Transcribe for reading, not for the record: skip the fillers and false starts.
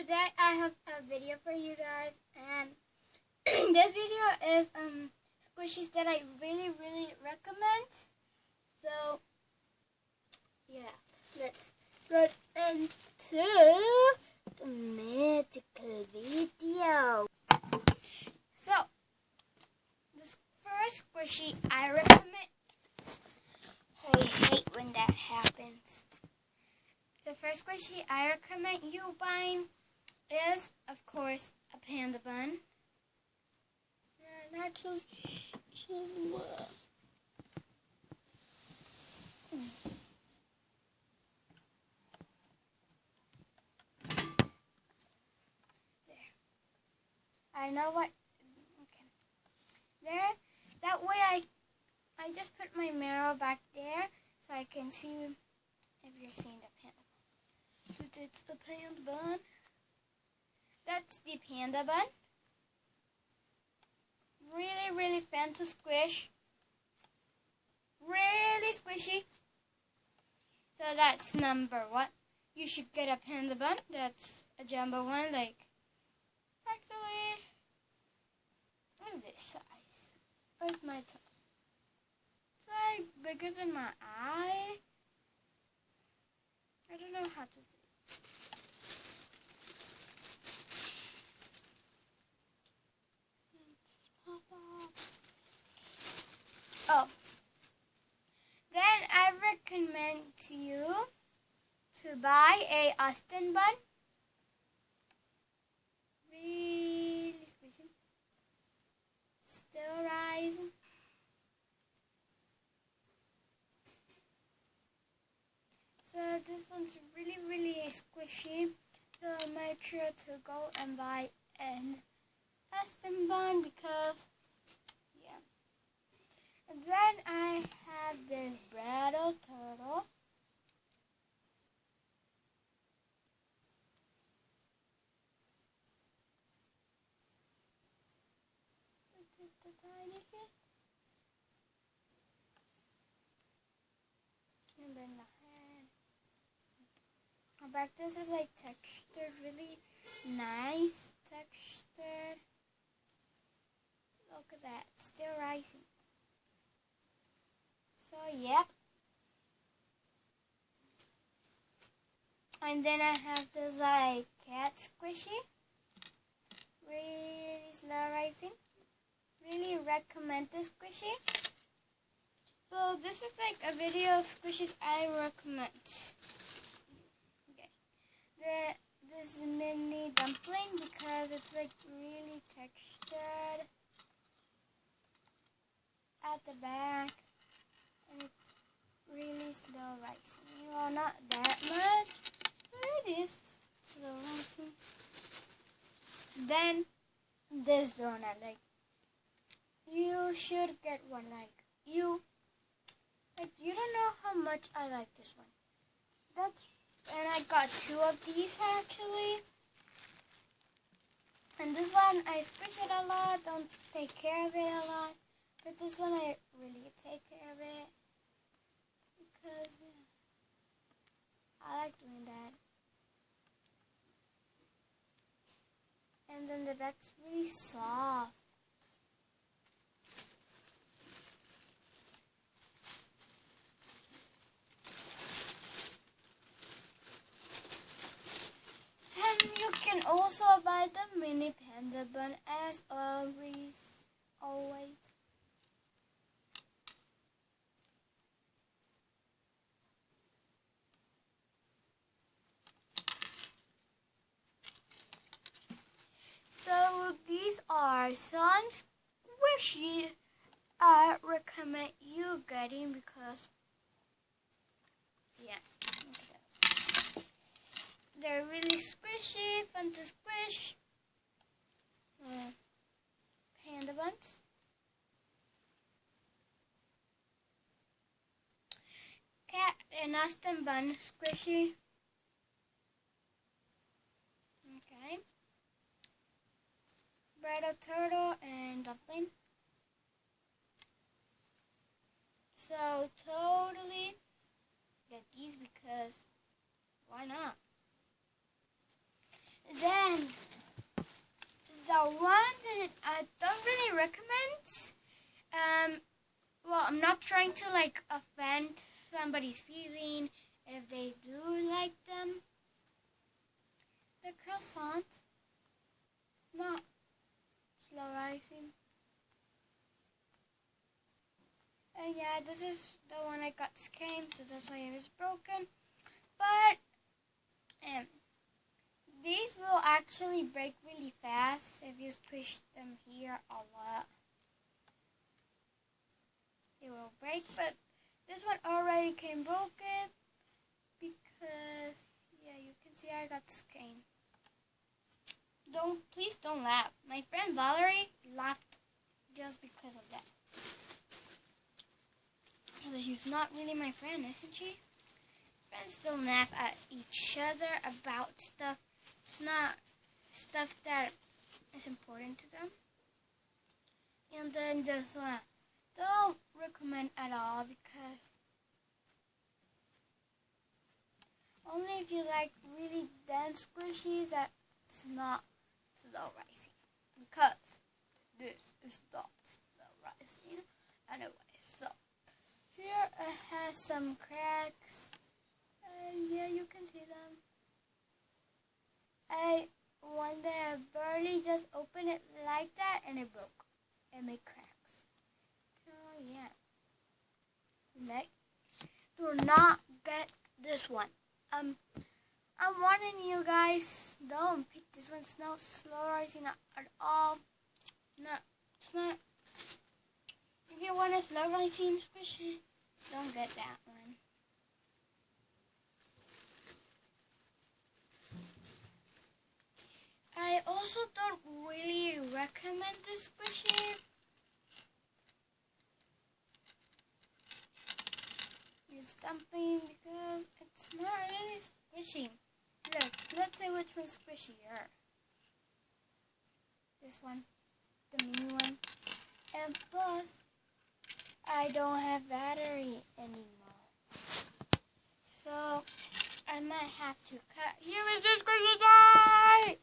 today I have a video for you guys, and this video is squishies that I really recommend. So yeah, let's get into the magical video. So this first squishy I recommend. I hate when that happens. The first squishy I recommend you buying is, of course, a panda bun. And actually, there. I know what. Okay. There. That way, I just put my mirror back there so I can see if you're seeing the panda bun. It's the panda bun. That's the panda bun. Really fun to squish. Really squishy. So that's number one. You should get a panda bun. That's a jumbo one. Like, actually, what is this size? Where's my tongue? It's like bigger than my eye. I don't know how to say it. Oh, then I recommend to you to buy a Austin bun. Really squishy. Still rising. So this one's really squishy. So make sure to go and buy an Austin bun because and then I have this brattle turtle. The tiny bit. And then the head. Back this is like textured, really nice textured. Look at that, still rising. So yep. And then I have this like cat squishy. Really slow rising. Really recommend this squishy. So this is like a video of squishies I recommend. Okay. This mini dumpling because it's like really textured at the back. And it's really slow rising. Well, not that much, but it is slow rising. Then this donut, like you should get one. Like you don't know how much I like this one. And I got two of these actually. And this one I squish it a lot, don't take care of it a lot. But this one I really take care of it. Because I like doing that. And then the back's really soft. And you can also buy the mini panda bun as always. So these are some squishy I recommend you getting because yeah, look at those. They're really squishy, fun to squish. Panda buns. Cat and Austin bun squishy. Okay. Brattle turtle and dumpling. So totally get these because why not? Then one that I don't really recommend. Well, I'm not trying to like offend somebody's feeling if they do like them. The croissant is not slow rising. And yeah, this is the one I got scammed, so that's why it was broken. But these will actually break really fast if you squish them here a lot. They will break, but this one already came broken because yeah, you can see I got scammed. Please don't laugh. My friend Valerie laughed just because of that. She's not really my friend, isn't she? Friends don't laugh at each other about stuff. It's not stuff that is important to them. And then this one, don't recommend at all because only if you like really dense squishies that's not slow rising. Because this is not slow rising anyway. So here it has some cracks. And yeah, you can see them. One day I barely just opened it like that and it broke. It made cracks. So yeah. Do not get this one. I'm warning you guys, don't pick this one. It's not slow rising at all. No, it's not. If you want a slow rising squishy, don't get that one. I also don't really recommend this squishy. It's dumping because it's not really squishy. Look, let's say which one's squishier. This one, the mini one. And plus, I don't have battery anymore. So, I might have to cut. Here is this squishy guy!